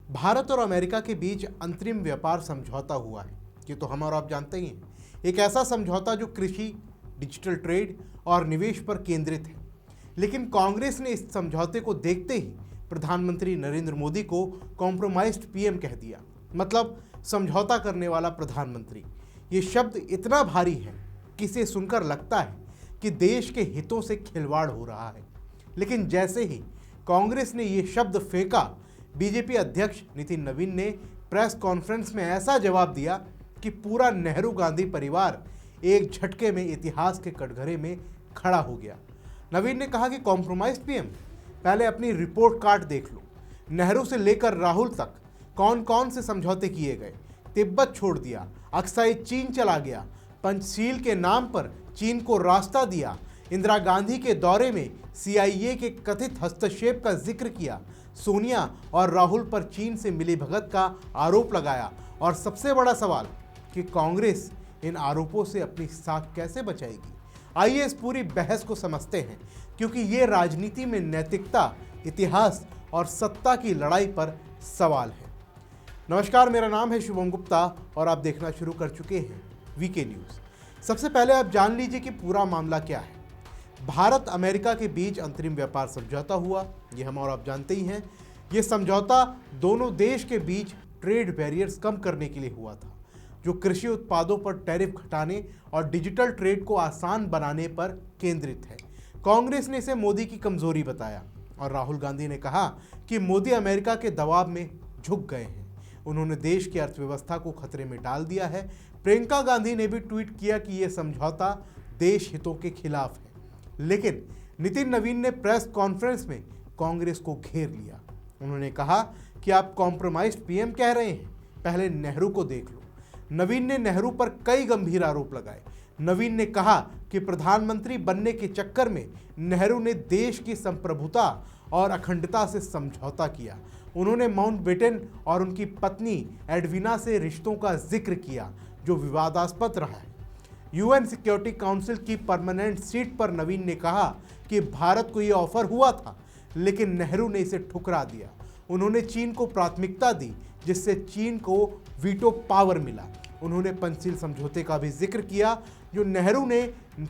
भारत और अमेरिका के बीच अंतरिम व्यापार समझौता हुआ है। ये तो हम और आप जानते ही हैं। एक ऐसा समझौता जो कृषि, डिजिटल ट्रेड और निवेश पर केंद्रित है। लेकिन कांग्रेस ने इस समझौते को देखते ही प्रधानमंत्री नरेंद्र मोदी को कॉम्प्रोमाइज्ड पीएम कह दिया, मतलब समझौता करने वाला प्रधानमंत्री। ये शब्द इतना भारी है कि इसे सुनकर लगता है कि देश के हितों से खिलवाड़ हो रहा है। लेकिन जैसे ही कांग्रेस ने ये शब्द फेंका, बीजेपी अध्यक्ष नितिन नवीन ने प्रेस कॉन्फ्रेंस में ऐसा जवाब दिया कि पूरा नेहरू गांधी परिवार एक झटके में इतिहास के कटघरे में खड़ा हो गया। नवीन ने कहा कि कॉम्प्रोमाइज पीएम, पहले अपनी रिपोर्ट कार्ड देख लो। नेहरू से लेकर राहुल तक कौन कौन से समझौते किए गए। तिब्बत छोड़ दिया, अक्साई चीन चला गया, पंचशील के नाम पर चीन को रास्ता दिया, इंदिरा गांधी के दौरे में सीआईए के कथित हस्तक्षेप का जिक्र किया, सोनिया और राहुल पर चीन से मिलीभगत का आरोप लगाया। और सबसे बड़ा सवाल कि कांग्रेस इन आरोपों से अपनी साख कैसे बचाएगी। आइए इस पूरी बहस को समझते हैं, क्योंकि ये राजनीति में नैतिकता, इतिहास और सत्ता की लड़ाई पर सवाल है। नमस्कार, मेरा नाम है शुभम गुप्ता और आप देखना शुरू कर चुके हैं वीके न्यूज़। सबसे पहले आप जान लीजिए कि पूरा मामला क्या है। भारत अमेरिका के बीच अंतरिम व्यापार समझौता हुआ, ये हम और आप जानते ही हैं। ये समझौता दोनों देश के बीच ट्रेड बैरियर्स कम करने के लिए हुआ था, जो कृषि उत्पादों पर टैरिफ घटाने और डिजिटल ट्रेड को आसान बनाने पर केंद्रित है। कांग्रेस ने इसे मोदी की कमजोरी बताया और राहुल गांधी ने कहा कि मोदी अमेरिका के दबाव में झुक गए हैं। उन्होंने देश की अर्थव्यवस्था को खतरे में डाल दिया है। प्रियंका गांधी ने भी ट्वीट किया कि यह समझौता देश हितों के खिलाफ है। लेकिन नितिन नवीन ने प्रेस कॉन्फ्रेंस में कांग्रेस को घेर लिया। उन्होंने कहा कि आप कॉम्प्रोमाइज्ड पीएम कह रहे हैं, पहले नेहरू को देख लो। नवीन ने नेहरू पर कई गंभीर आरोप लगाए। नवीन ने कहा कि प्रधानमंत्री बनने के चक्कर में नेहरू ने देश की संप्रभुता और अखंडता से समझौता किया। उन्होंने माउंटबेटन और उनकी पत्नी एडविना से रिश्तों का जिक्र किया, जो विवादास्पद रहा है। यूएन सिक्योरिटी काउंसिल की परमानेंट सीट पर नवीन ने कहा कि भारत को यह ऑफर हुआ था, लेकिन नेहरू ने इसे ठुकरा दिया। उन्होंने चीन को प्राथमिकता दी, जिससे चीन को वीटो पावर मिला। उन्होंने पंचशील समझौते का भी जिक्र किया, जो नेहरू ने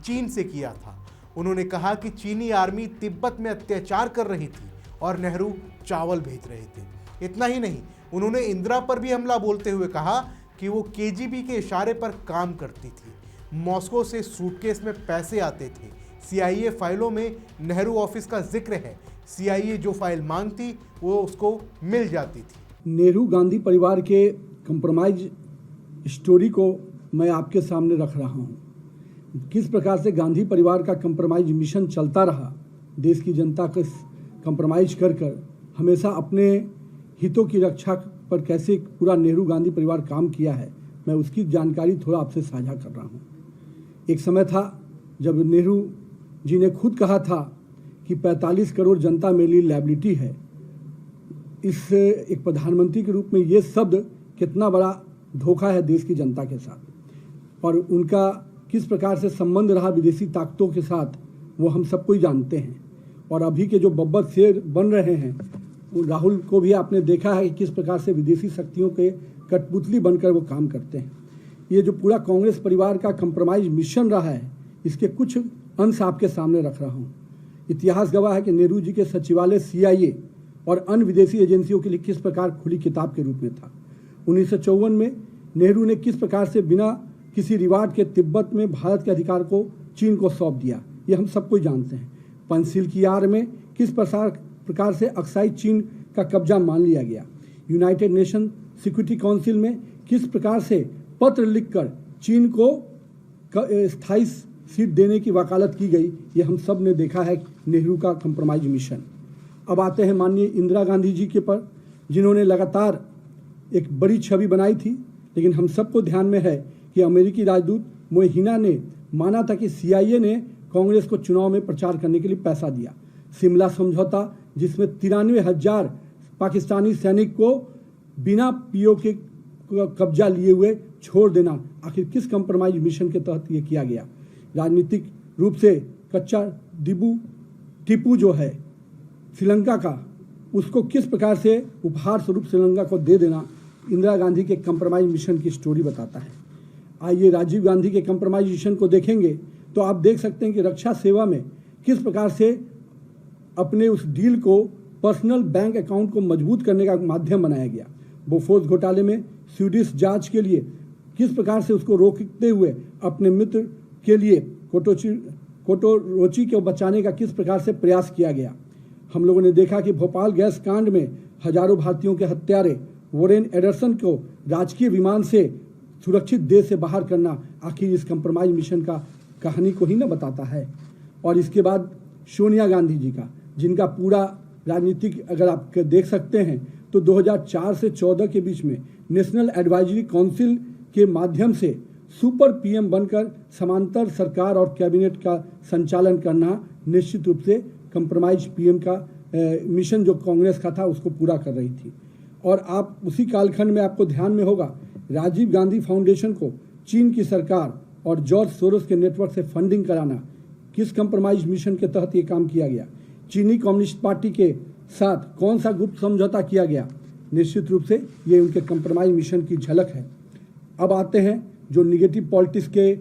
चीन से किया था। उन्होंने कहा कि चीनी आर्मी तिब्बत में अत्याचार कर रही थी और नेहरू चावल भेज रहे थे। इतना ही नहीं, उन्होंने इंदिरा पर भी हमला बोलते हुए कहा कि वो केजीबी के इशारे पर काम करती थी। मॉस्को से सूटकेस में पैसे आते थे। सीआईए फाइलों में नेहरू ऑफिस का जिक्र है। सीआईए जो फाइल मांगती वो उसको मिल जाती थी। नेहरू गांधी परिवार के कंप्रोमाइज स्टोरी को मैं आपके सामने रख रहा हूँ। किस प्रकार से गांधी परिवार का कंप्रोमाइज मिशन चलता रहा, देश की जनता को कंप्रोमाइज कर हमेशा अपने हितों की रक्षा पर कैसे पूरा नेहरू गांधी परिवार काम किया है, मैं उसकी जानकारी थोड़ा आपसे साझा कर रहा हूँ। एक समय था जब नेहरू जी ने खुद कहा था कि 45 करोड़ जनता मेरे लिए लायबिलिटी है। इस एक प्रधानमंत्री के रूप में ये शब्द कितना बड़ा धोखा है देश की जनता के साथ, और उनका किस प्रकार से संबंध रहा विदेशी ताकतों के साथ, वो हम सबको ही जानते हैं। और अभी के जो बब्बर शेर बन रहे हैं, राहुल को भी आपने देखा है कि किस प्रकार से विदेशी शक्तियों के कठपुतली बनकर वो काम करते हैं। ये जो पूरा कांग्रेस परिवार का कंप्रोमाइज मिशन रहा है, इसके कुछ अंश आपके सामने रख रहा हूँ। इतिहास गवाह है कि नेहरू जी के सचिवालय सीआईए और अन्य विदेशी एजेंसियों के लिए किस प्रकार खुली किताब के रूप में था। 1954 में नेहरू ने किस प्रकार से बिना किसी रिवार्ड के तिब्बत में भारत के अधिकार को चीन को सौंप दिया, ये हम सबको जानते हैं। पंचशील की आड़ में किस प्रकार से अक्साई चीन का कब्जा मान लिया गया। यूनाइटेड नेशन सिक्योरिटी काउंसिल में किस प्रकार से पत्र लिखकर चीन को स्थायी सीट देने की वकालत की गई, ये हम सब ने देखा है नेहरू का कंप्रोमाइज मिशन। अब आते हैं माननीय इंदिरा गांधी जी के पर, जिन्होंने लगातार एक बड़ी छवि बनाई थी। लेकिन हम सबको ध्यान में है कि अमेरिकी राजदूत मोहिना ने माना था कि सीआईए ने कांग्रेस को चुनाव में प्रचार करने के लिए पैसा दिया। शिमला समझौता, जिसमें 93,000 पाकिस्तानी सैनिक को बिना पीओ के कब्जा लिए हुए छोड़ देना, आखिर किस कंप्रोमाइज मिशन के तहत ये किया गया। राजनीतिक रूप से कच्चा टीपू जो है श्रीलंका का, उसको किस प्रकार से उपहार स्वरूप श्रीलंका को दे देना इंदिरा गांधी के कंप्रोमाइज मिशन की स्टोरी बताता है। आइए राजीव गांधी के कंप्रोमाइज मिशन को देखेंगे तो आप देख सकते हैं कि रक्षा सेवा में किस प्रकार से अपने उस डील को पर्सनल बैंक अकाउंट को मजबूत करने का माध्यम बनाया गया। बोफोर्स घोटाले में स्वीडिश जांच के लिए किस प्रकार से उसको रोकते हुए अपने मित्र के लिए कोटोरोची को बचाने का किस प्रकार से प्रयास किया गया। हम लोगों ने देखा कि भोपाल गैस कांड में हजारों भारतीयों के हत्यारे वोरेन एडरसन को राजकीय विमान से सुरक्षित देश से बाहर करना आखिर इस कंप्रोमाइज मिशन का कहानी को ही न बताता है। और इसके बाद सोनिया गांधी जी का, जिनका पूरा राजनीतिक अगर आप देख सकते हैं तो 2004 से 14 के बीच में नेशनल एडवाइजरी काउंसिल के माध्यम से सुपर पीएम बनकर समांतर सरकार और कैबिनेट का संचालन करना निश्चित रूप से कंप्रोमाइज पीएम का मिशन जो कांग्रेस का था उसको पूरा कर रही थी। और आप उसी कालखंड में आपको ध्यान में होगा राजीव गांधी फाउंडेशन को चीन की सरकार और जॉर्ज सोरोस के नेटवर्क से फंडिंग कराना किस कंप्रोमाइज मिशन के तहत ये काम किया गया। चीनी कम्युनिस्ट पार्टी के साथ कौन सा गुप्त समझौता किया गया, निश्चित रूप से ये उनके कंप्रोमाइज मिशन की झलक है। अब आते हैं जो निगेटिव पॉलिटिक्स के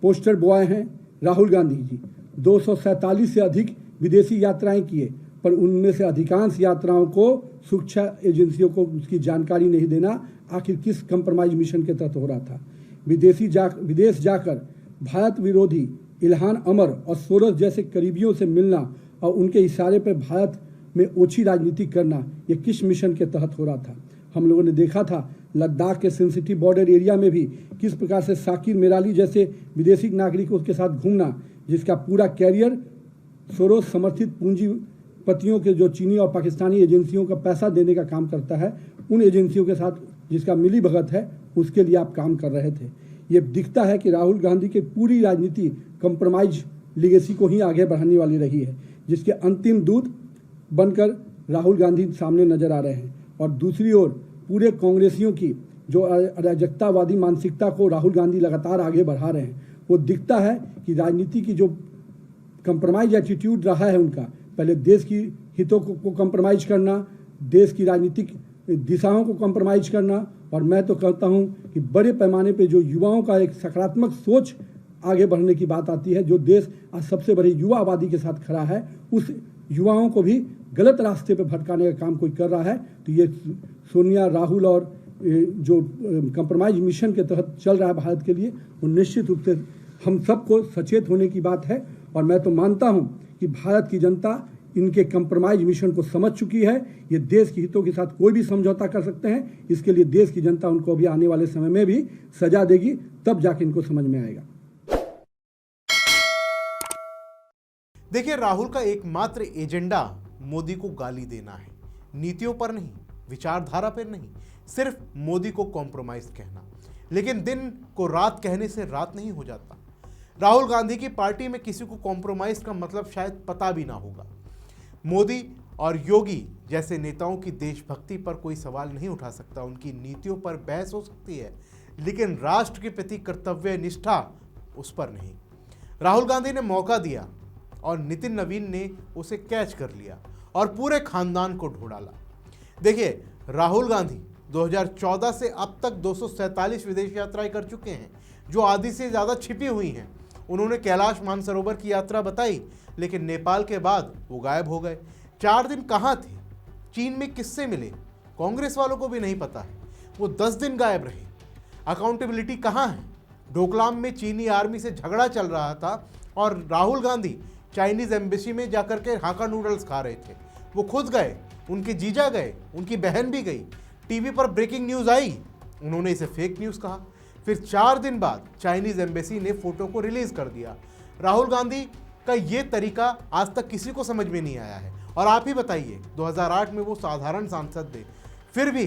पोस्टर बॉय हैं राहुल गांधी जी। 247 से अधिक विदेशी यात्राएं किए, पर उनमें से अधिकांश यात्राओं को सुरक्षा एजेंसियों को उसकी जानकारी नहीं देना आखिर किस कंप्रोमाइज मिशन के तहत हो रहा था। विदेश जाकर भारत विरोधी इल्हान अमर और सोरोस जैसे करीबियों से मिलना और उनके इशारे पर भारत में ओछी राजनीति करना, ये किस मिशन के तहत हो रहा था। हम लोगों ने देखा था लद्दाख के सेंसिटिव बॉर्डर एरिया में भी किस प्रकार से साकिर मेराली जैसे विदेशी नागरिकों के साथ घूमना, जिसका पूरा कैरियर सोरोस समर्थित पूंजीपतियों के जो चीनी और पाकिस्तानी एजेंसियों का पैसा देने का काम करता है, उन एजेंसियों के साथ जिसका मिली भगत है उसके लिए आप काम कर रहे थे। ये दिखता है कि राहुल गांधी की पूरी राजनीति कंप्रोमाइज लीगेसी को ही आगे बढ़ाने वाली रही है, जिसके अंतिम दूत बनकर राहुल गांधी सामने नजर आ रहे हैं। और दूसरी ओर पूरे कांग्रेसियों की जो अराजकतावादी मानसिकता को राहुल गांधी लगातार आगे बढ़ा रहे हैं, वो दिखता है कि राजनीति की जो कंप्रोमाइज एटीट्यूड रहा है उनका, पहले देश की हितों को कंप्रोमाइज करना, देश की राजनीतिक दिशाओं को कंप्रोमाइज करना, और मैं तो कहता हूं कि बड़े पैमाने पे जो युवाओं का एक सकारात्मक सोच आगे बढ़ने की बात आती है, जो देश आज सबसे बड़ी युवा आबादी के साथ खड़ा है, उस युवाओं को भी गलत रास्ते पे भटकाने का काम कोई कर रहा है। तो ये सोनिया, राहुल और जो कंप्रोमाइज मिशन के तहत चल रहा है भारत के लिए, वो निश्चित रूप से हम सबको सचेत होने की बात है। और मैं तो मानता हूं कि भारत की जनता इनके कंप्रोमाइज मिशन को समझ चुकी है। ये देश के हितों के साथ कोई भी समझौता कर सकते हैं, इसके लिए देश की जनता उनको भी आने वाले समय में भी सजा देगी, तब जाके इनको समझ में आएगा। देखिए, राहुल का एकमात्र एजेंडा मोदी को गाली देना है, नीतियों पर नहीं, विचारधारा पर नहीं, सिर्फ मोदी को कॉम्प्रोमाइज कहना। लेकिन दिन को रात कहने से रात नहीं हो जाता। राहुल गांधी की पार्टी में किसी को कॉम्प्रोमाइज का मतलब शायद पता भी ना होगा। मोदी और योगी जैसे नेताओं की देशभक्ति पर कोई सवाल नहीं उठा सकता, उनकी नीतियों पर बहस हो सकती है, लेकिन राष्ट्र के प्रति कर्तव्य निष्ठा उस पर नहीं। राहुल गांधी ने मौका दिया और नितिन नवीन ने उसे कैच कर लिया और पूरे खानदान को ढो डाला। देखिए, राहुल गांधी 2014 से अब तक 247 विदेश यात्राएं कर चुके हैं, जो आधी से ज़्यादा छिपी हुई हैं। उन्होंने कैलाश मानसरोवर की यात्रा बताई, लेकिन नेपाल के बाद वो गायब हो गए। 4 दिन कहाँ थे, चीन में किससे मिले, कांग्रेस वालों को भी नहीं पता है। वो 10 दिन गायब रहे। अकाउंटेबिलिटी कहाँ है? डोकलाम में चीनी आर्मी से झगड़ा चल रहा था और राहुल गांधी चाइनीज एम्बेसी में जाकर के हाका नूडल्स खा रहे थे। वो खुद गए, उनके जीजा गए, उनकी बहन भी गई। टीवी पर ब्रेकिंग न्यूज़ आई, उन्होंने इसे फेक न्यूज़ कहा। फिर 4 दिन बाद चाइनीज एम्बेसी ने फोटो को रिलीज कर दिया। राहुल गांधी का ये तरीका आज तक किसी को समझ में नहीं आया है। और आप ही बताइए, 2008 में वो साधारण सांसद थे, फिर भी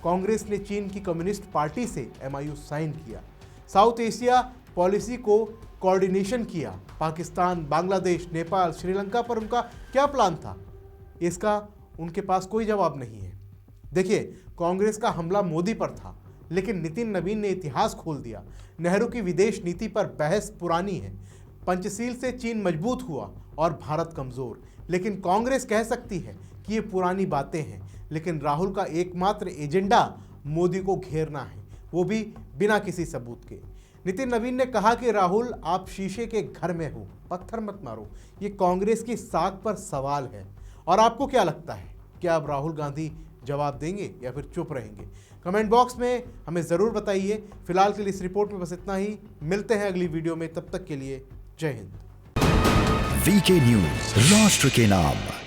कांग्रेस ने चीन की कम्युनिस्ट पार्टी से MIU साइन किया, साउथ एशिया पॉलिसी को कोऑर्डिनेशन किया। पाकिस्तान, बांग्लादेश, नेपाल, श्रीलंका पर उनका क्या प्लान था, इसका उनके पास कोई जवाब नहीं है। देखिए, कांग्रेस का हमला मोदी पर था, लेकिन नितिन नवीन ने इतिहास खोल दिया। नेहरू की विदेश नीति पर बहस पुरानी है। पंचशील से चीन मजबूत हुआ और भारत कमजोर, लेकिन कांग्रेस कह सकती है कि ये पुरानी बातें हैं, लेकिन राहुल का एकमात्र एजेंडा मोदी को घेरना है, वो भी बिना किसी सबूत के। नितिन नवीन ने कहा कि राहुल, आप शीशे के घर में हो, पत्थर मत मारो। ये कांग्रेस की साख पर सवाल है। और आपको क्या लगता है, क्या अब राहुल गांधी जवाब देंगे या फिर चुप रहेंगे? कमेंट बॉक्स में हमें ज़रूर बताइए। फिलहाल के लिए इस रिपोर्ट में बस इतना ही। मिलते हैं अगली वीडियो में, तब तक के लिए जय हिंद। वीके न्यूज, राष्ट्र के नाम।